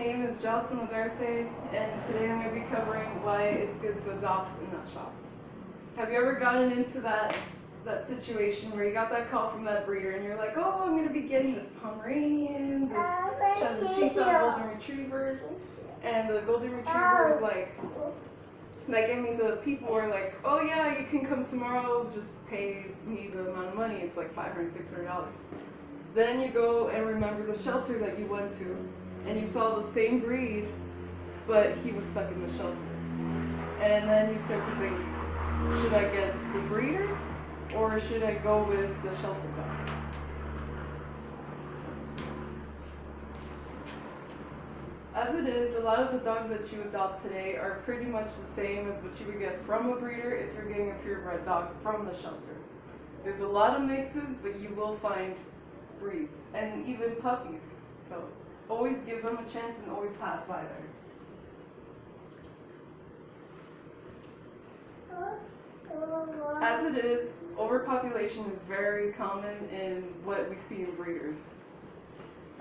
name is Jocelyn Nodarse, and today I'm going to be covering why it's good to adopt and not shop. Have you ever gotten into that situation where you got that call from that breeder and you're like, oh, I'm going to be getting this Pomeranian, this Persuasive Golden Retriever, and the Golden Retriever is like, the people were like, oh yeah, you can come tomorrow, just pay me the amount of money, it's like $500, $600. Then you go and remember the shelter that you went to, and you saw the same breed, but he was stuck in the shelter. And then you start to think, should I get the breeder, or should I go with the shelter dog? As it is, a lot of the dogs that you adopt today are pretty much the same as what you would get from a breeder if you're getting a purebred dog from the shelter. There's a lot of mixes, but you will find breeds, and even puppies. So always give them a chance and always pass by there. As it is, overpopulation is very common in what we see in breeders.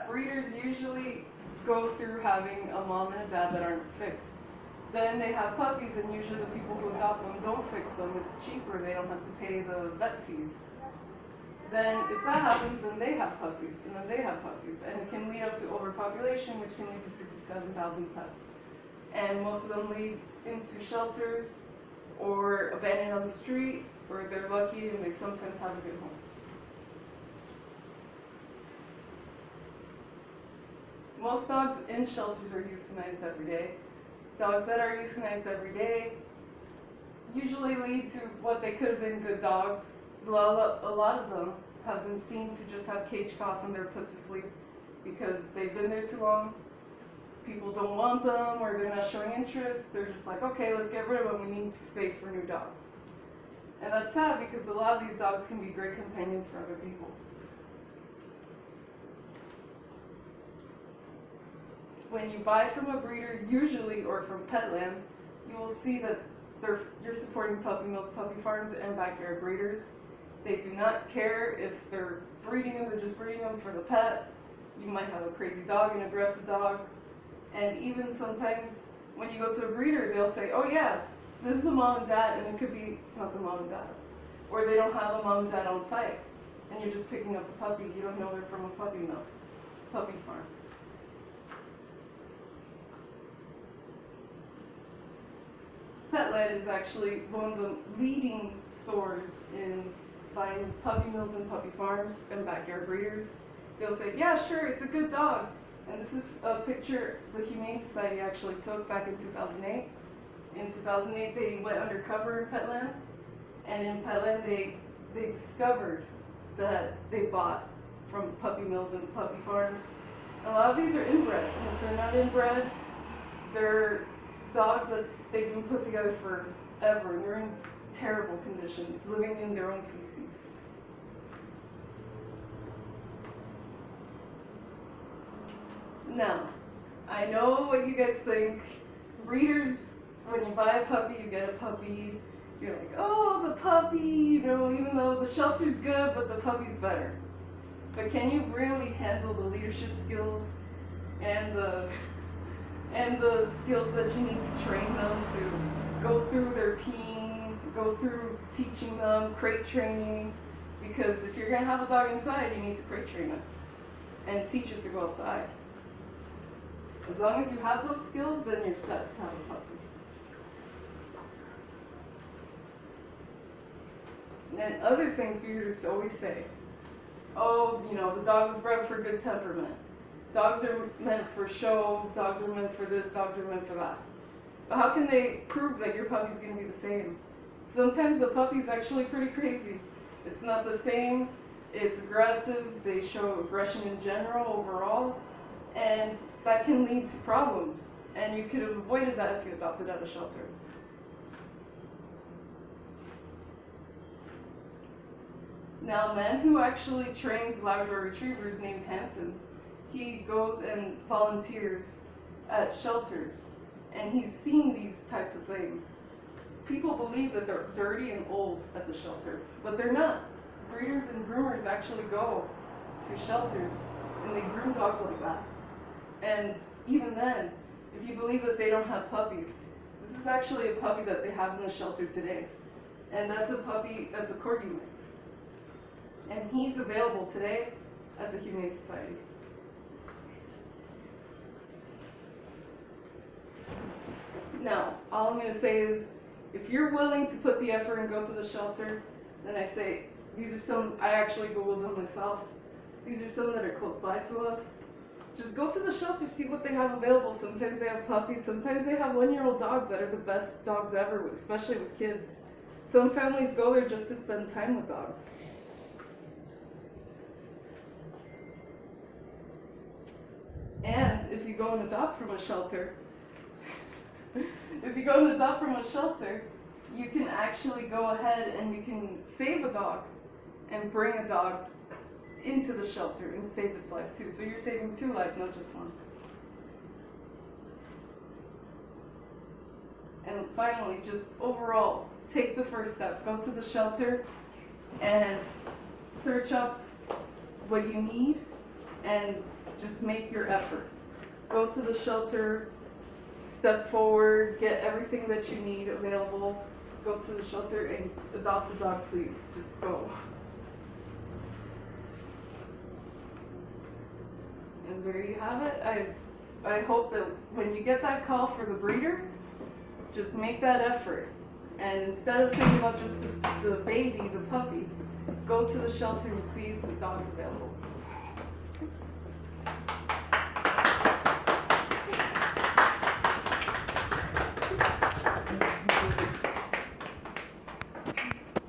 Breeders usually go through having a mom and a dad that aren't fixed. Then they have puppies, and usually the people who adopt them don't fix them. It's cheaper, they don't have to pay the vet fees. Then if that happens, then they have puppies, and then they have puppies. And it can lead up to overpopulation, which can lead to 67,000 pets. And most of them lead into shelters, or abandoned on the street, or they're lucky and they sometimes have a good home. Most dogs in shelters are euthanized every day. Dogs that are euthanized every day usually lead to what they could have been good dogs. A lot of them have been seen to just have cage cough and they're put to sleep because they've been there too long. People don't want them, or they're not showing interest. They're just like, okay, let's get rid of them. We need space for new dogs. And that's sad because a lot of these dogs can be great companions for other people. When you buy from a breeder, usually, or from Petland, you will see that you're supporting puppy mills, puppy farms, and backyard breeders. They do not care if they're breeding them, they're just breeding them for the pet. You might have a crazy dog, an aggressive dog. And even sometimes when you go to a breeder, they'll say, oh yeah, this is the mom and dad, and it could be it's not the mom and dad. Or they don't have a mom and dad on site, and you're just picking up a puppy. You don't know they're from a puppy mill, puppy farm. Petland is actually one of the leading stores in buying puppy mills and puppy farms and backyard breeders. They'll say, yeah, sure, it's a good dog. And this is a picture the Humane Society actually took back in 2008. In 2008, they went undercover in Petland. And in Petland, they discovered that they bought from puppy mills and puppy farms. And a lot of these are inbred. And if they're not inbred, they're dogs that they've been put together forever. And they're in terrible conditions, living in their own feces. Now, I know what you guys think. Breeders, when you buy a puppy, you get a puppy, you're like, oh, the puppy, even though the shelter's good, but the puppy's better. But can you really handle the leadership skills and the skills that you need to train them to go through their peeing, go through teaching them, crate training? Because if you're going to have a dog inside, you need to crate train it and teach it to go outside. As long as you have those skills, then you're set to have a puppy. And other things breeders always say, oh, the dog was bred for good temperament. Dogs are meant for show, dogs are meant for this, dogs are meant for that. But how can they prove that your puppy's going to be the same? Sometimes the puppy's actually pretty crazy. It's not the same, it's aggressive, they show aggression in general, overall. And that can lead to problems, and you could have avoided that if you adopted at a shelter. Now, a man who actually trains Labrador Retrievers named Hanson, he goes and volunteers at shelters, and he's seen these types of things. People believe that they're dirty and old at the shelter, but they're not. Breeders and groomers actually go to shelters, and they groom dogs like that. And even then, if you believe that they don't have puppies, this is actually a puppy that they have in the shelter today. And that's a puppy, that's a Corgi mix. And he's available today at the Humane Society. Now, all I'm going to say is, if you're willing to put the effort and go to the shelter, then I say, these are some, I actually Googled them myself. These are some that are close by to us. Just go to the shelter, see what they have available. Sometimes they have puppies, sometimes they have 1-year-old dogs that are the best dogs ever, especially with kids. Some families go there just to spend time with dogs. And if you go and adopt from a shelter, you can actually go ahead and you can save a dog and bring a dog into the shelter and save its life too. So you're saving 2 lives, not just 1. And finally, just overall, take the first step. Go to the shelter and search up what you need and just make your effort. Go to the shelter, step forward, get everything that you need available. Go to the shelter and adopt a dog, please. Just go. And there you have it. I hope that when you get that call for the breeder, just make that effort. And instead of thinking about just the baby, the puppy, go to the shelter and see if the dog's available.